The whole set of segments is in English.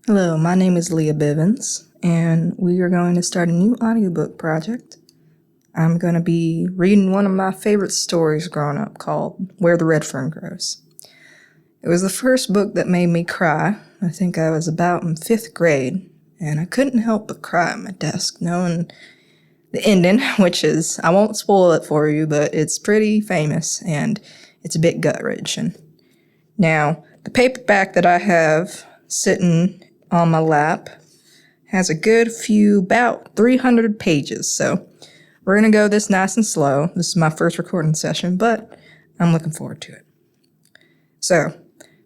Hello, my name is Leah Bivens, and we are going to start a new audiobook project. I'm going to be reading one of my favorite stories growing up called Where the Red Fern Grows. It was the first book that made me cry. I think I was about in 5th grade, and I couldn't help but cry at my desk knowing the ending, which is, I won't spoil it for you, but it's pretty famous, and it's a bit gut-wrenching. Now, the paperback that I have sitting on my lap has a good few, about 300 pages, so we're going to go this nice and slow. This is my first recording session, but I'm looking forward to it. So,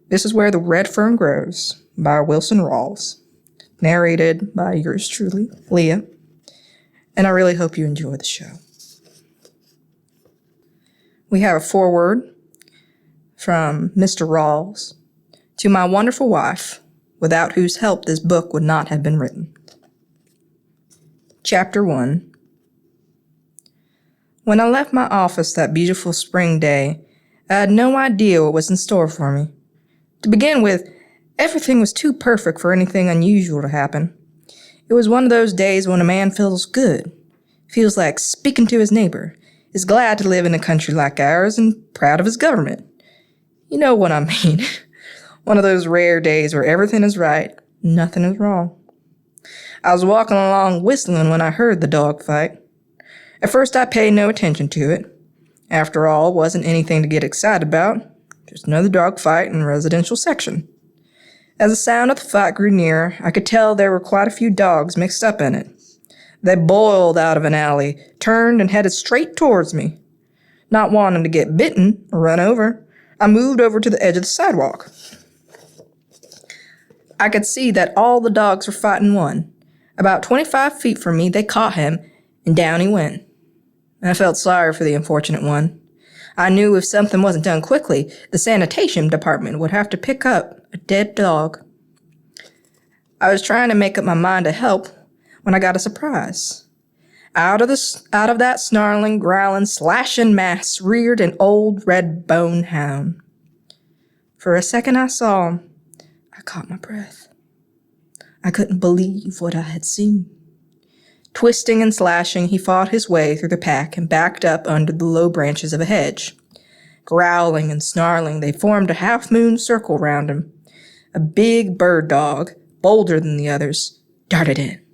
this is Where the Red Fern Grows by Wilson Rawls, narrated by yours truly, Leah, and I really hope you enjoy the show. We have a foreword from Mr. Rawls. To my wonderful wife, without whose help this book would not have been written. Chapter 1. When I left my office that beautiful spring day, I had no idea what was in store for me. To begin with, everything was too perfect for anything unusual to happen. It was one of those days when a man feels good, feels like speaking to his neighbor, is glad to live in a country like ours and proud of his government. You know what I mean. One of those rare days where everything is right, nothing is wrong. I was walking along whistling when I heard the dog fight. At first I paid no attention to it. After all, it wasn't anything to get excited about, just another dog fight in a residential section. As the sound of the fight grew nearer, I could tell there were quite a few dogs mixed up in it. They boiled out of an alley, turned and headed straight towards me. Not wanting to get bitten or run over, I moved over to the edge of the sidewalk. I could see that all the dogs were fighting one. About 25 feet from me, they caught him, and down he went. I felt sorry for the unfortunate one. I knew if something wasn't done quickly, the sanitation department would have to pick up a dead dog. I was trying to make up my mind to help when I got a surprise. Out of that snarling, growling, slashing mass reared an old red-bone hound. For a second I saw him. I caught my breath. I couldn't believe what I had seen. Twisting and slashing, he fought his way through the pack and backed up under the low branches of a hedge. Growling and snarling, they formed a half-moon circle round him. A big bird dog, bolder than the others, darted in.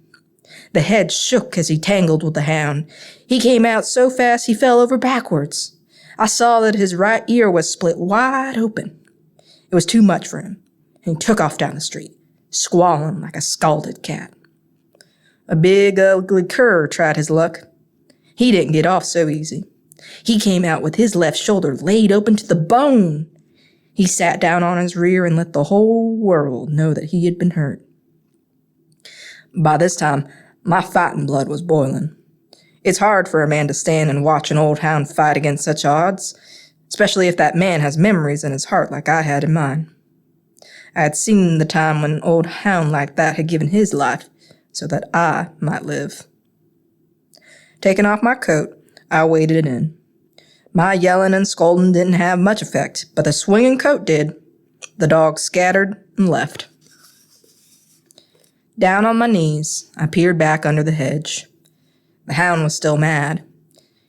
The hedge shook as he tangled with the hound. He came out so fast he fell over backwards. I saw that his right ear was split wide open. It was too much for him. And he took off down the street, squalling like a scalded cat. A big, ugly cur tried his luck. He didn't get off so easy. He came out with his left shoulder laid open to the bone. He sat down on his rear and let the whole world know that he had been hurt. By this time, my fighting blood was boiling. It's hard for a man to stand and watch an old hound fight against such odds, especially if that man has memories in his heart like I had in mine. I had seen the time when an old hound like that had given his life so that I might live. Taking off my coat, I waded it in. My yelling and scolding didn't have much effect, but the swinging coat did. The dog scattered and left. Down on my knees, I peered back under the hedge. The hound was still mad.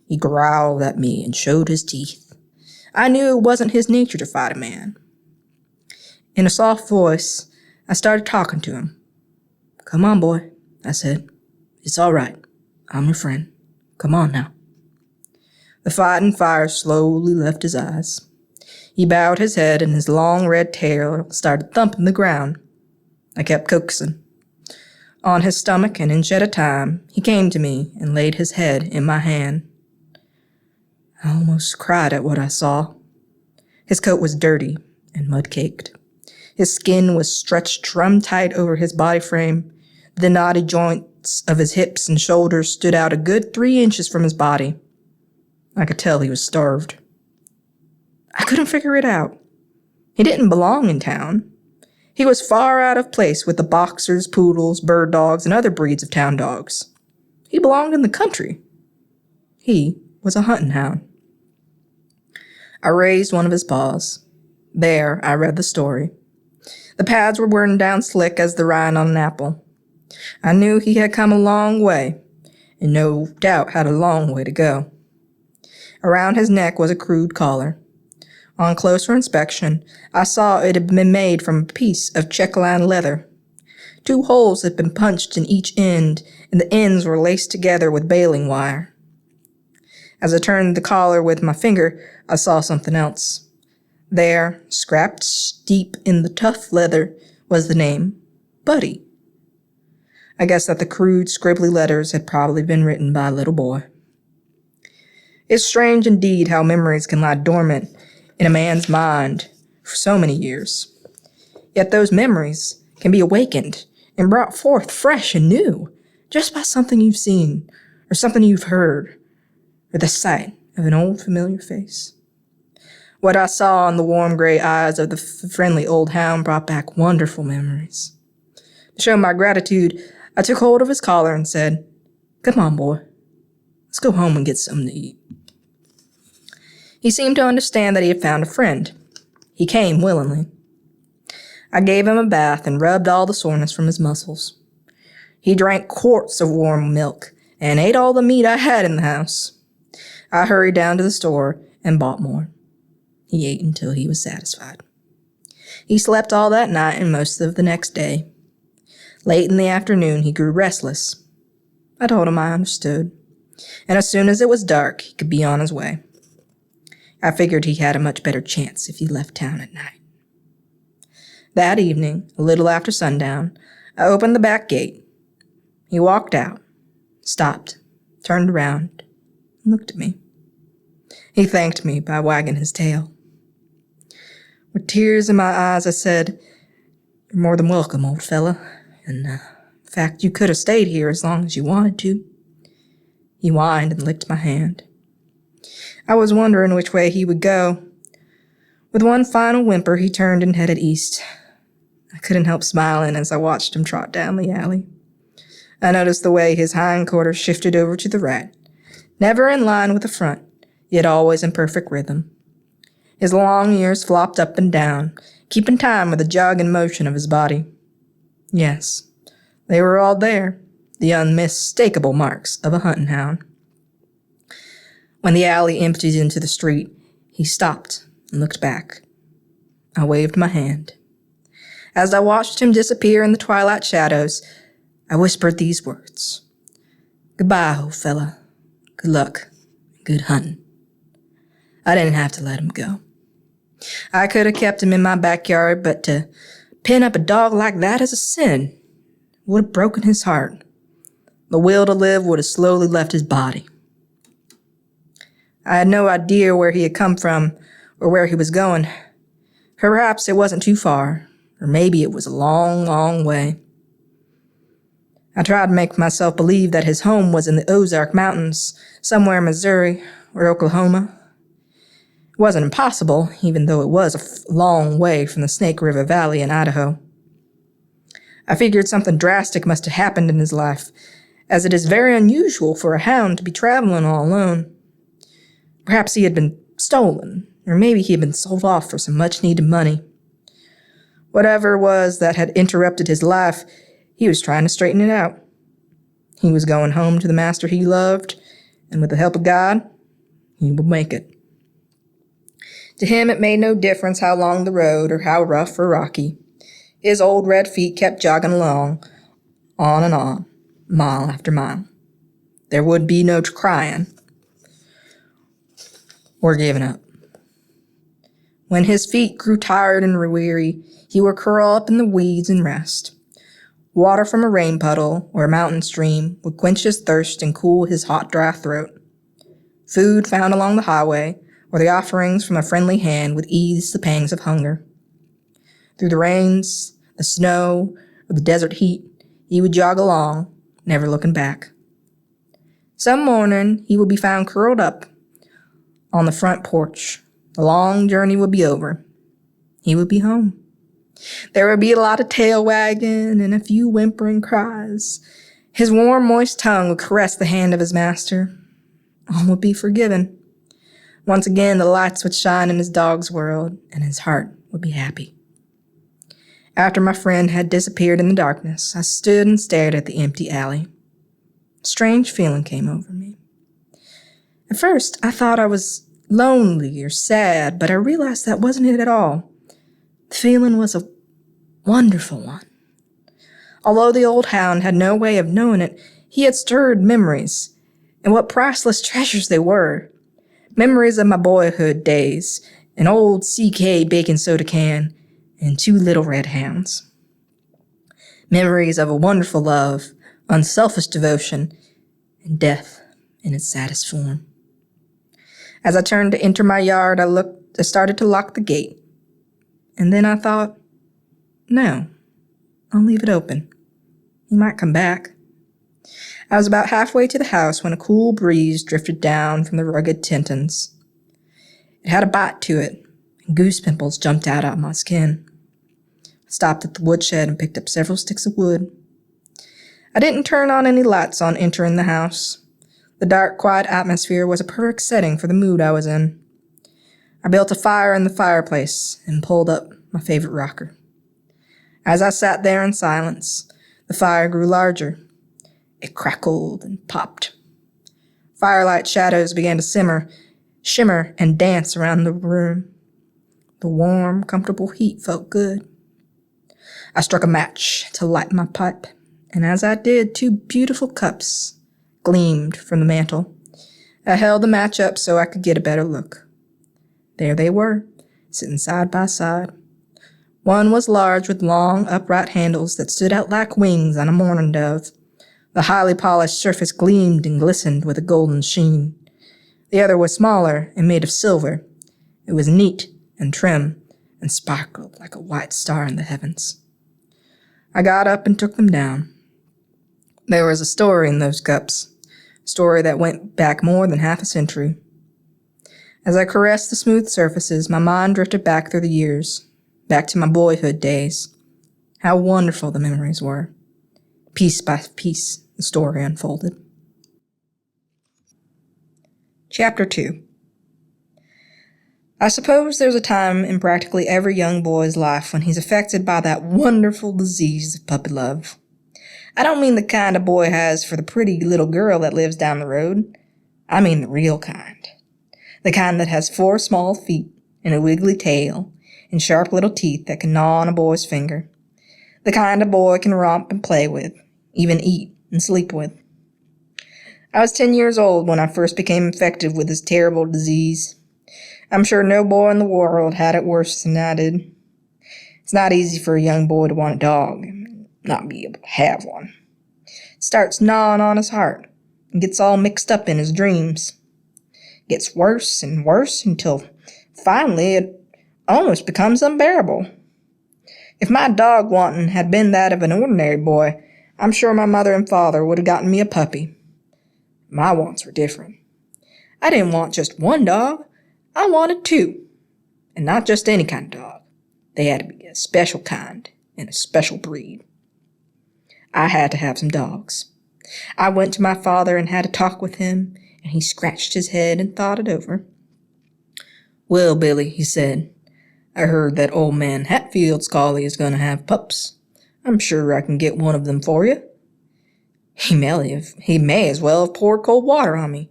He growled at me and showed his teeth. I knew it wasn't his nature to fight a man. In a soft voice, I started talking to him. "Come on, boy," I said. "It's all right. I'm your friend. Come on now." The fighting fire slowly left his eyes. He bowed his head and his long red tail started thumping the ground. I kept coaxing. On his stomach, an inch at a time, he came to me and laid his head in my hand. I almost cried at what I saw. His coat was dirty and mud-caked. His skin was stretched drum-tight over his body frame. The knotty joints of his hips and shoulders stood out a good 3 inches from his body. I could tell he was starved. I couldn't figure it out. He didn't belong in town. He was far out of place with the boxers, poodles, bird dogs, and other breeds of town dogs. He belonged in the country. He was a hunting hound. I raised one of his paws. There, I read the story. The pads were worn down slick as the rind on an apple. I knew he had come a long way, and no doubt had a long way to go. Around his neck was a crude collar. On closer inspection, I saw it had been made from a piece of check-lined leather. 2 holes had been punched in each end, and the ends were laced together with baling wire. As I turned the collar with my finger, I saw something else. There, scratched deep in the tough leather, was the name, Buddy. I guessed that the crude, scribbly letters had probably been written by a little boy. It's strange indeed how memories can lie dormant in a man's mind for so many years. Yet those memories can be awakened and brought forth fresh and new just by something you've seen or something you've heard or the sight of an old familiar face. What I saw in the warm gray eyes of the friendly old hound brought back wonderful memories. To show my gratitude, I took hold of his collar and said, "Come on, boy. Let's go home and get something to eat." He seemed to understand that he had found a friend. He came willingly. I gave him a bath and rubbed all the soreness from his muscles. He drank quarts of warm milk and ate all the meat I had in the house. I hurried down to the store and bought more. He ate until he was satisfied. He slept all that night and most of the next day. Late in the afternoon, he grew restless. I told him I understood, and as soon as it was dark, he could be on his way. I figured he had a much better chance if he left town at night. That evening, a little after sundown, I opened the back gate. He walked out, stopped, turned around, and looked at me. He thanked me by wagging his tail. With tears in my eyes, I said, "You're more than welcome, old fella, and in fact, you could have stayed here as long as you wanted to." He whined and licked my hand. I was wondering which way he would go. With one final whimper, he turned and headed east. I couldn't help smiling as I watched him trot down the alley. I noticed the way his hindquarters shifted over to the right, never in line with the front, yet always in perfect rhythm. His long ears flopped up and down, keeping time with the jogging motion of his body. Yes, they were all there, the unmistakable marks of a hunting hound. When the alley emptied into the street, he stopped and looked back. I waved my hand. As I watched him disappear in the twilight shadows, I whispered these words. "Goodbye, old fella. Good luck. Good hunting." I didn't have to let him go. I could have kept him in my backyard, but to pin up a dog like that is a sin. It would have broken his heart. The will to live would have slowly left his body. I had no idea where he had come from or where he was going. Perhaps it wasn't too far, or maybe it was a long, long way. I tried to make myself believe that his home was in the Ozark Mountains, somewhere in Missouri or Oklahoma. It wasn't impossible, even though it was a long way from the Snake River Valley in Idaho. I figured something drastic must have happened in his life, as it is very unusual for a hound to be traveling all alone. Perhaps he had been stolen, or maybe he had been sold off for some much-needed money. Whatever it was that had interrupted his life, he was trying to straighten it out. He was going home to the master he loved, and with the help of God, he would make it. To him, it made no difference how long the road or how rough or rocky. His old red feet kept jogging along, on and on, mile after mile. There would be no crying or giving up. When his feet grew tired and weary, he would curl up in the weeds and rest. Water from a rain puddle or a mountain stream would quench his thirst and cool his hot, dry throat. Food found along the highway or the offerings from a friendly hand would ease the pangs of hunger. Through the rains, the snow, or the desert heat, he would jog along, never looking back. Some morning, he would be found curled up on the front porch. The long journey would be over. He would be home. There would be a lot of tail wagging and a few whimpering cries. His warm, moist tongue would caress the hand of his master. All would be forgiven. Once again, the lights would shine in his dog's world, and his heart would be happy. After my friend had disappeared in the darkness, I stood and stared at the empty alley. A strange feeling came over me. At first, I thought I was lonely or sad, but I realized that wasn't it at all. The feeling was a wonderful one. Although the old hound had no way of knowing it, he had stirred memories, and what priceless treasures they were. Memories of my boyhood days, an old CK baking soda can, and 2 little red hounds. Memories of a wonderful love, unselfish devotion, and death in its saddest form. As I turned to enter my yard, I started to lock the gate. And then I thought, no, I'll leave it open. He might come back. I was about halfway to the house when a cool breeze drifted down from the rugged Tentons. It had a bite to it, and goose pimples jumped out on my skin. I stopped at the woodshed and picked up several sticks of wood. I didn't turn on any lights on entering the house. The dark, quiet atmosphere was a perfect setting for the mood I was in. I built a fire in the fireplace and pulled up my favorite rocker. As I sat there in silence, the fire grew larger. It crackled and popped. Firelight shadows began to shimmer and dance around the room. The warm, comfortable heat felt good. I struck a match to light my pipe, and as I did, 2 beautiful cups gleamed from the mantel. I held the match up so I could get a better look. There they were, sitting side by side. One was large with long, upright handles that stood out like wings on a mourning dove. The highly polished surface gleamed and glistened with a golden sheen. The other was smaller and made of silver. It was neat and trim and sparkled like a white star in the heavens. I got up and took them down. There was a story in those cups, a story that went back more than half a century. As I caressed the smooth surfaces, my mind drifted back through the years, back to my boyhood days. How wonderful the memories were. Piece by piece, the story unfolded. Chapter 2. I suppose there's a time in practically every young boy's life when he's affected by that wonderful disease of puppy love. I don't mean the kind a boy has for the pretty little girl that lives down the road. I mean the real kind. The kind that has 4 small feet and a wiggly tail and sharp little teeth that can gnaw on a boy's finger. The kind a boy can romp and play with, even eat and sleep with. I was 10 years old when I first became infected with this terrible disease. I'm sure no boy in the world had it worse than I did. It's not easy for a young boy to want a dog and not be able to have one. It starts gnawing on his heart and gets all mixed up in his dreams. It gets worse and worse until finally it almost becomes unbearable. If my dog wanting had been that of an ordinary boy, I'm sure my mother and father would have gotten me a puppy. My wants were different. I didn't want just one dog. I wanted 2. And not just any kind of dog. They had to be a special kind and a special breed. I had to have some dogs. I went to my father and had a talk with him, and he scratched his head and thought it over. "Well, Billy," he said, "I heard that old man Hatfield's collie is going to have pups. I'm sure I can get one of them for you." He may as well have poured cold water on me.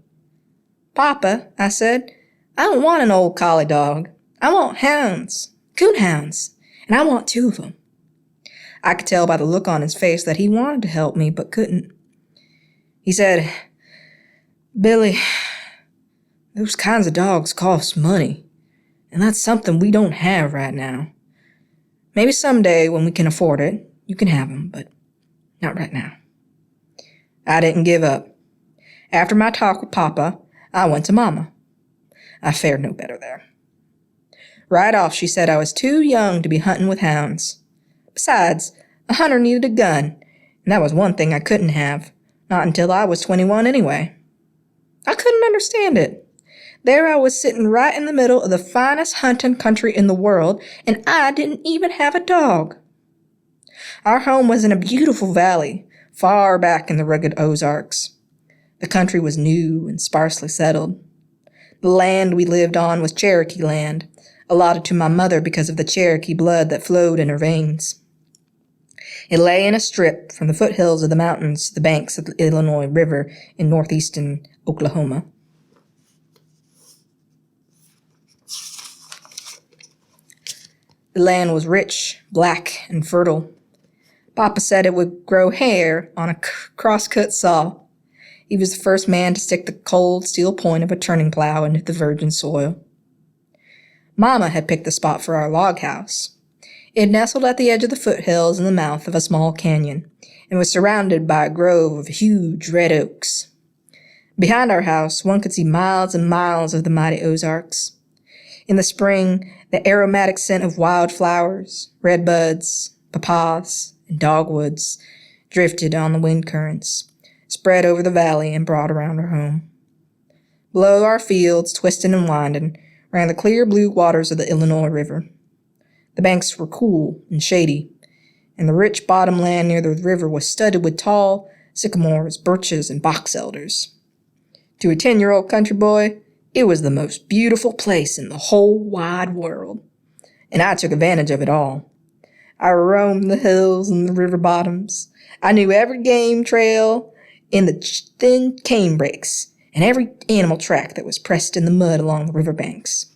"Papa," I said, "I don't want an old collie dog. I want hounds, coon hounds, and I want 2 of them." I could tell by the look on his face that he wanted to help me but couldn't. He said, "Billy, those kinds of dogs cost money, and that's something we don't have right now. Maybe someday when we can afford it, you can have them, but not right now." I didn't give up. After my talk with Papa, I went to Mama. I fared no better there. Right off, she said I was too young to be hunting with hounds. Besides, a hunter needed a gun, and that was one thing I couldn't have, not until I was 21 anyway. I couldn't understand it. There I was sitting right in the middle of the finest hunting country in the world, and I didn't even have a dog. Our home was in a beautiful valley, far back in the rugged Ozarks. The country was new and sparsely settled. The land we lived on was Cherokee land, allotted to my mother because of the Cherokee blood that flowed in her veins. It lay in a strip from the foothills of the mountains to the banks of the Illinois River in northeastern Oklahoma. The land was rich, black, and fertile. Papa said it would grow hair on a cross-cut saw. He was the first man to stick the cold steel point of a turning plow into the virgin soil. Mama had picked the spot for our log house. It nestled at the edge of the foothills in the mouth of a small canyon and was surrounded by a grove of huge red oaks. Behind our house, one could see miles and miles of the mighty Ozarks. In the spring, the aromatic scent of wildflowers, redbuds, papaws, and dogwoods drifted on the wind currents, spread over the valley and brought around our home. Below our fields, twisting and winding, ran the clear blue waters of the Illinois River. The banks were cool and shady, and the rich bottom land near the river was studded with tall sycamores, birches, and box elders. To a 10-year-old country boy, it was the most beautiful place in the whole wide world, and I took advantage of it all. I roamed the hills and the river bottoms. I knew every game trail in the thin cane brakes and every animal track that was pressed in the mud along the river banks.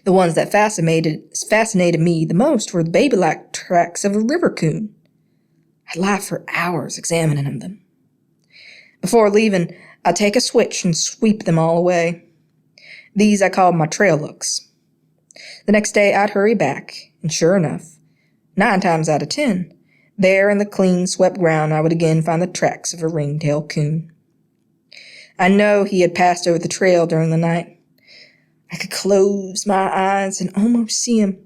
The ones that fascinated me the most were the baby-like tracks of a river coon. I'd lie for hours examining them. Before leaving, I'd take a switch and sweep them all away. These I called my trail looks. The next day I'd hurry back, and sure enough, 9 times out of 10, there in the clean swept ground I would again find the tracks of a ringtail coon. I know he had passed over the trail during the night. I could close my eyes and almost see him,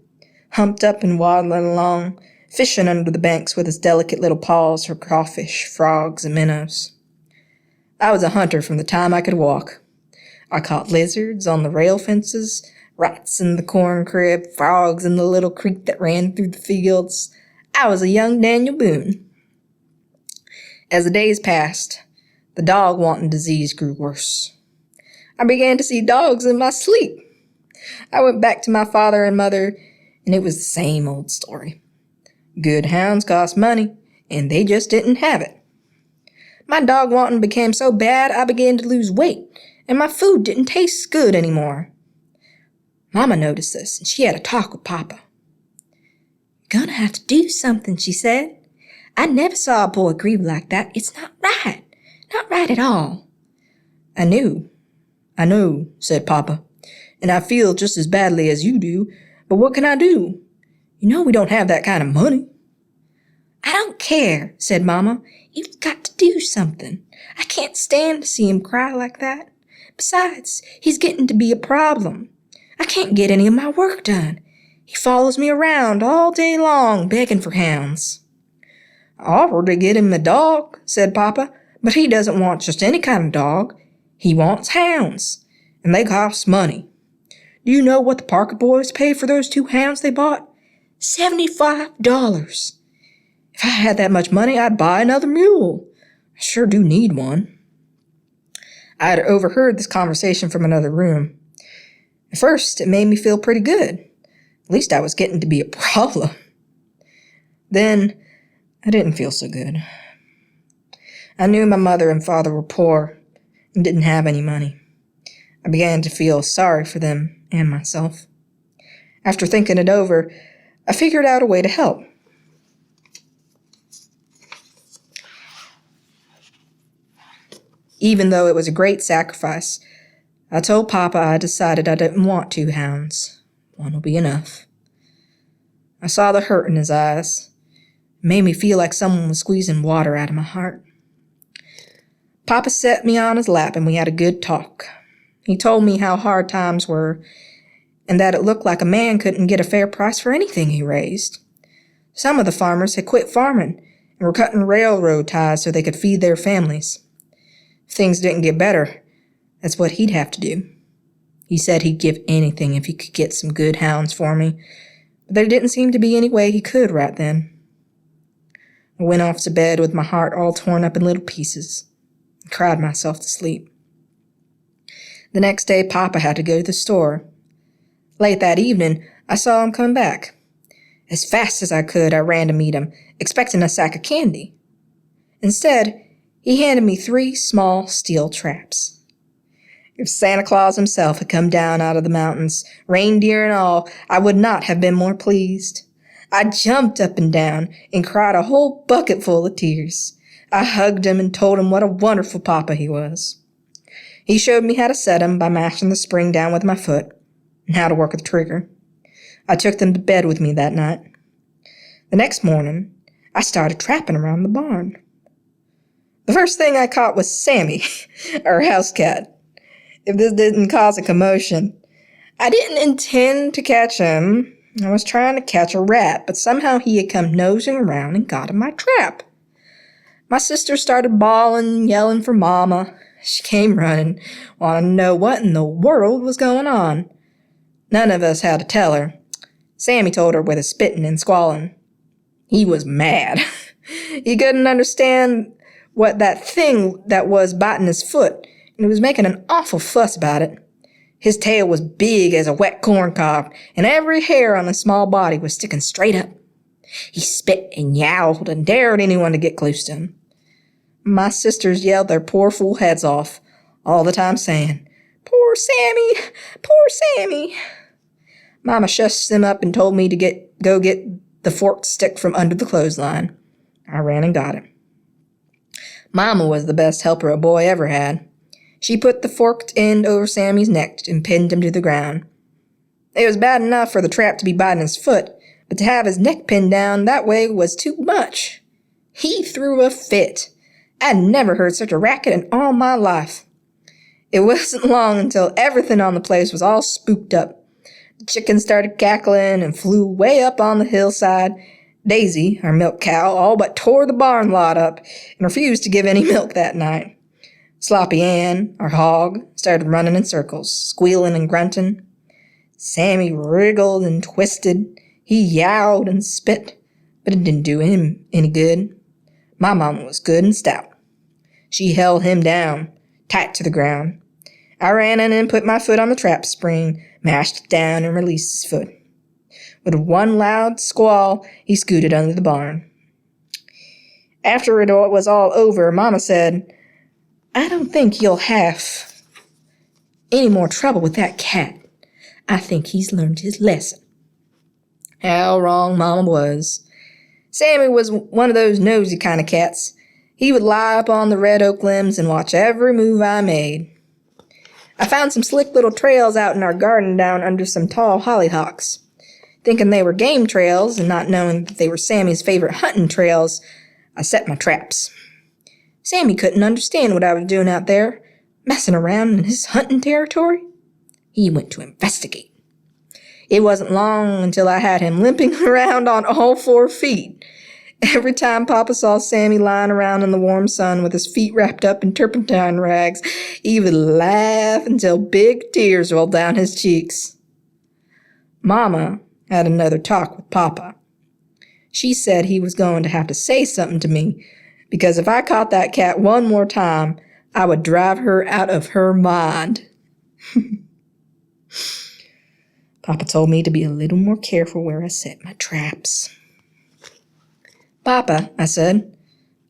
humped up and waddling along, fishing under the banks with his delicate little paws for crawfish, frogs, and minnows. I was a hunter from the time I could walk. I caught lizards on the rail fences, rats in the corn crib, frogs in the little creek that ran through the fields. I was a young Daniel Boone. As the days passed, the dog-wanting disease grew worse. I began to see dogs in my sleep. I went back to my father and mother, and it was the same old story. Good hounds cost money, and they just didn't have it. My dog-wanting became so bad I began to lose weight, and my food didn't taste good anymore. Mama noticed this, and she had a talk with Papa. "You're gonna have to do something," she said. "I never saw a boy grieve like that. It's not right. Not right at all." I know, said Papa, "and I feel just as badly as you do, but what can I do? You know we don't have that kind of money." "I don't care," said Mama. "You've got to do something. I can't stand to see him cry like that. Besides, he's getting to be a problem. I can't get any of my work done. He follows me around all day long, begging for hounds." "I offered to get him a dog," said Papa, "but he doesn't want just any kind of dog. He wants hounds, and they cost money. Do you know what the Parker boys paid for those 2 hounds they bought? $75. If I had that much money, I'd buy another mule. I sure do need one." I had overheard this conversation from another room. At first, it made me feel pretty good. At least I was getting to be a problem. Then, I didn't feel so good. I knew my mother and father were poor and didn't have any money. I began to feel sorry for them and myself. After thinking it over, I figured out a way to help. Even though it was a great sacrifice, I told Papa I decided I didn't want 2 hounds. 1 will be enough. I saw the hurt in his eyes. It made me feel like someone was squeezing water out of my heart. Papa set me on his lap and we had a good talk. He told me how hard times were and that it looked like a man couldn't get a fair price for anything he raised. Some of the farmers had quit farming and were cutting railroad ties so they could feed their families. If things didn't get better, that's what he'd have to do. He said he'd give anything if he could get some good hounds for me, but there didn't seem to be any way he could right then. I went off to bed with my heart all torn up in little pieces and cried myself to sleep. The next day, Papa had to go to the store. Late that evening, I saw him come back. As fast as I could, I ran to meet him expecting a sack of candy. Instead, he handed me 3 small steel traps. If Santa Claus himself had come down out of the mountains, reindeer and all, I would not have been more pleased. I jumped up and down and cried a whole bucket full of tears. I hugged him and told him what a wonderful papa he was. He showed me how to set him by mashing the spring down with my foot and how to work the trigger. I took them to bed with me that night. The next morning, I started trapping around the barn. The first thing I caught was Sammy, our house cat. If this didn't cause a commotion. I didn't intend to catch him. I was trying to catch a rat, but somehow he had come nosing around and got in my trap. My sister started bawling and yelling for Mama. She came running, wanting to know what in the world was going on. None of us had to tell her. Sammy told her with his spitting and squalling. He was mad. He couldn't understand what that thing that was biting his foot, and he was making an awful fuss about it. His tail was big as a wet corn cob, and every hair on his small body was sticking straight up. He spit and yowled and dared anyone to get close to him. My sisters yelled their poor fool heads off, all the time saying, "Poor Sammy! Poor Sammy!" Mama shushed them up and told me to go get the forked stick from under the clothesline. I ran and got it. Mama was the best helper a boy ever had. She put the forked end over Sammy's neck and pinned him to the ground. It was bad enough for the trap to be biting his foot, but to have his neck pinned down that way was too much. He threw a fit. I'd never heard such a racket in all my life. It wasn't long until everything on the place was all spooked up. The chickens started cackling and flew way up on the hillside. Daisy, our milk cow, all but tore the barn lot up and refused to give any milk that night. Sloppy Ann, our hog, started running in circles, squealing and grunting. Sammy wriggled and twisted. He yowled and spit, but it didn't do him any good. My mama was good and stout. She held him down, tight to the ground. I ran in and put my foot on the trap spring, mashed it down, and released his foot. With one loud squall, he scooted under the barn. After it was all over, Mama said, "I don't think you'll have any more trouble with that cat. I think he's learned his lesson." How wrong Mama was. Sammy was one of those nosy kind of cats. He would lie up on the red oak limbs and watch every move I made. I found some slick little trails out in our garden down under some tall hollyhocks. Thinking they were game trails and not knowing that they were Sammy's favorite hunting trails, I set my traps. Sammy couldn't understand what I was doing out there, messing around in his hunting territory. He went to investigate. It wasn't long until I had him limping around on all 4 feet. Every time Papa saw Sammy lying around in the warm sun with his feet wrapped up in turpentine rags, he would laugh until big tears rolled down his cheeks. Mama had another talk with Papa. She said he was going to have to say something to me, because if I caught that cat one more time, I would drive her out of her mind. Papa told me to be a little more careful where I set my traps. "Papa," I said,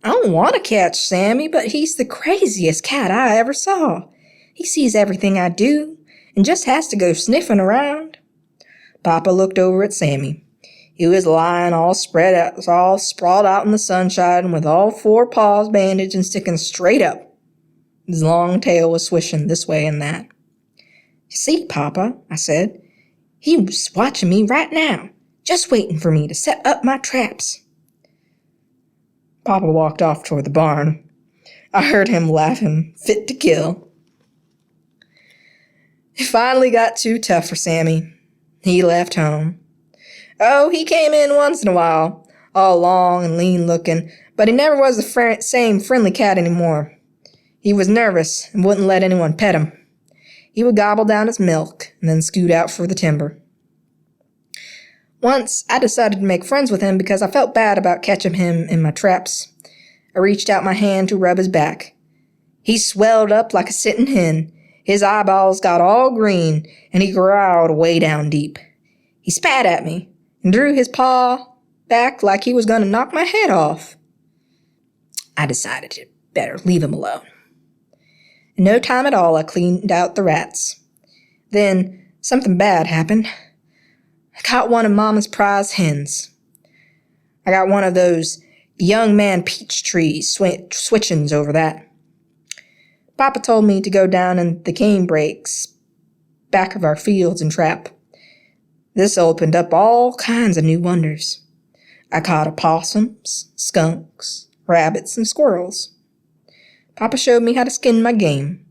"I don't want to catch Sammy, but he's the craziest cat I ever saw. He sees everything I do and just has to go sniffing around." Papa looked over at Sammy. He was lying all sprawled out in the sunshine with all 4 paws bandaged and sticking straight up. His long tail was swishing this way and that. "See, Papa," I said, "he was watching me right now, just waiting for me to set up my traps." Papa walked off toward the barn. I heard him laughing, fit to kill. It finally got too tough for Sammy. He left home. Oh, he came in once in a while, all long and lean-looking, but he never was the same friendly cat anymore. He was nervous and wouldn't let anyone pet him. He would gobble down his milk and then scoot out for the timber. Once, I decided to make friends with him because I felt bad about catching him in my traps. I reached out my hand to rub his back. He swelled up like a sitting hen. His eyeballs got all green, and he growled way down deep. He spat at me and drew his paw back like he was going to knock my head off. I decided to better leave him alone. In no time at all, I cleaned out the rats. Then something bad happened. I caught one of Mama's prize hens. I got one of those young man peach trees switchings over that. Papa told me to go down in the cane breaks back of our fields and trap. This opened up all kinds of new wonders. I caught opossums, skunks, rabbits, and squirrels. Papa showed me how to skin my game.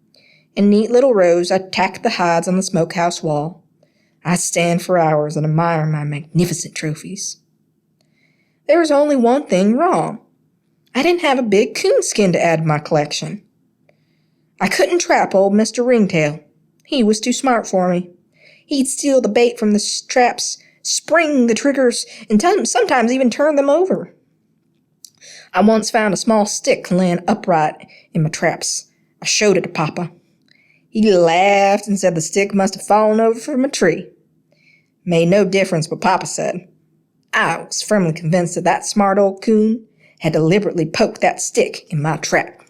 In neat little rows, I tacked the hides on the smokehouse wall. I'd stand for hours and admire my magnificent trophies. There was only one thing wrong. I didn't have a big coon skin to add to my collection. I couldn't trap old Mr. Ringtail. He was too smart for me. He'd steal the bait from the traps, spring the triggers, and sometimes even turn them over. I once found a small stick laying upright in my traps. I showed it to Papa. He laughed and said the stick must have fallen over from a tree. Made no difference what Papa said. I was firmly convinced that smart old coon had deliberately poked that stick in my trap.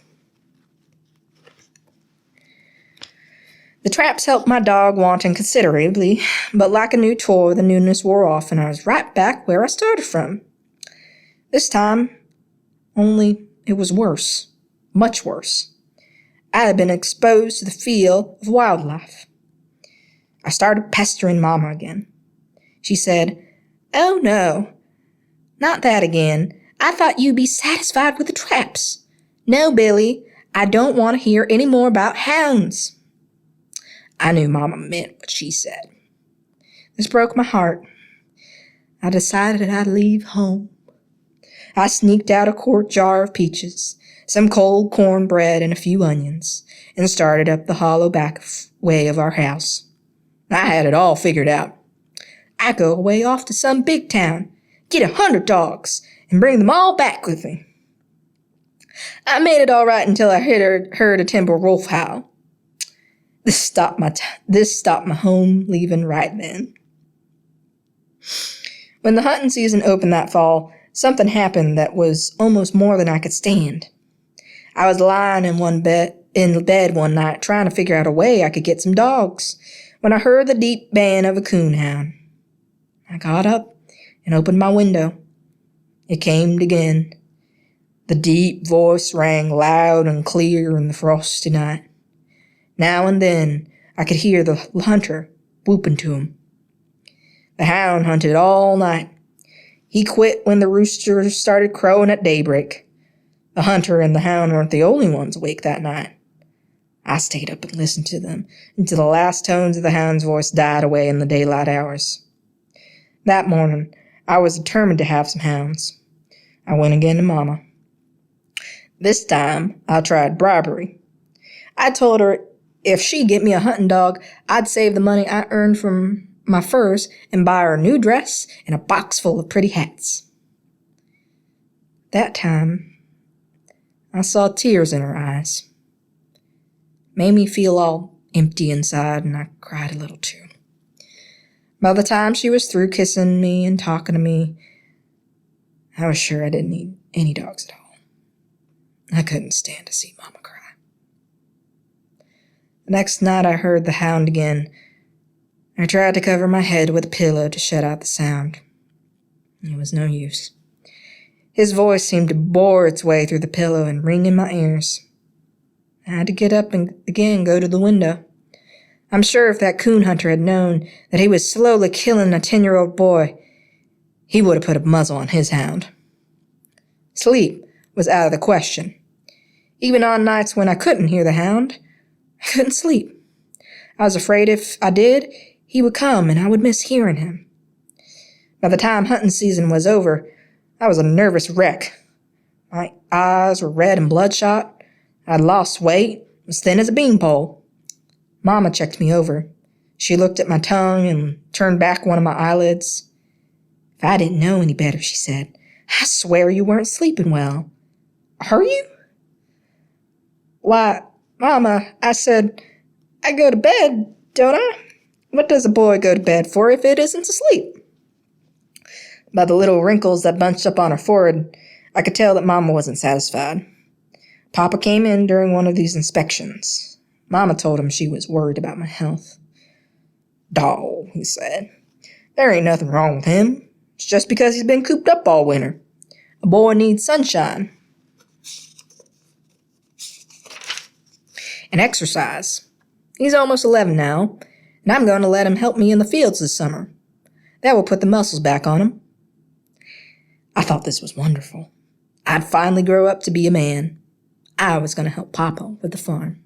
The traps helped my dog wanton considerably, but like a new toy, the newness wore off, and I was right back where I started from. This time, only it was worse, much worse. I had been exposed to the feel of wildlife. I started pestering Mama again. She said, "Oh no, not that again. I thought you'd be satisfied with the traps. No, Billy, I don't want to hear any more about hounds." I knew Mama meant what she said. This broke my heart. I decided I'd leave home. I sneaked out a quart jar of peaches, some cold cornbread, and a few onions, and started up the hollow back way of our house. I had it all figured out. I'd go away off to some big town, get 100 dogs, and bring them all back with me. I made it all right until I heard a timber wolf howl. This stopped my home leaving right then. When the hunting season opened that fall, something happened that was almost more than I could stand. I was lying in bed one night trying to figure out a way I could get some dogs when I heard the deep baying of a coonhound. I got up and opened my window. It came again. The deep voice rang loud and clear in the frosty night. Now and then I could hear the hunter whooping to him. The hound hunted all night. He quit when the rooster started crowing at daybreak. The hunter and the hound weren't the only ones awake that night. I stayed up and listened to them until the last tones of the hound's voice died away in the daylight hours. That morning, I was determined to have some hounds. I went again to Mama. This time, I tried bribery. I told her if she'd get me a hunting dog, I'd save the money I earned from my furs and buy her a new dress and a box full of pretty hats. That time, I saw tears in her eyes. Made me feel all empty inside, and I cried a little too. By the time she was through kissing me and talking to me, I was sure I didn't need any dogs at all. I couldn't stand to see Mama cry. The next night I heard the hound again. I tried to cover my head with a pillow to shut out the sound. It was no use. His voice seemed to bore its way through the pillow and ring in my ears. I had to get up and again go to the window. I'm sure if that coon hunter had known that he was slowly killing a 10-year-old boy, he would have put a muzzle on his hound. Sleep was out of the question. Even on nights when I couldn't hear the hound, I couldn't sleep. I was afraid if I did, he would come and I would miss hearing him. By the time hunting season was over, I was a nervous wreck. My eyes were red and bloodshot. I'd lost weight, was thin as a beanpole. Mama checked me over. She looked at my tongue and turned back one of my eyelids. If I didn't know any better, she said, I swear you weren't sleeping well. Are you? Why, Mama, I said, I go to bed, don't I? What does a boy go to bed for if it isn't to sleep? By the little wrinkles that bunched up on her forehead, I could tell that Mama wasn't satisfied. Papa came in during one of these inspections. Mama told him she was worried about my health. "Dawg," he said, "there ain't nothing wrong with him. It's just because he's been cooped up all winter. A boy needs sunshine and exercise. He's almost 11 now, and I'm going to let him help me in the fields this summer. That will put the muscles back on him." I thought this was wonderful. I'd finally grow up to be a man. I was going to help Papa with the farm.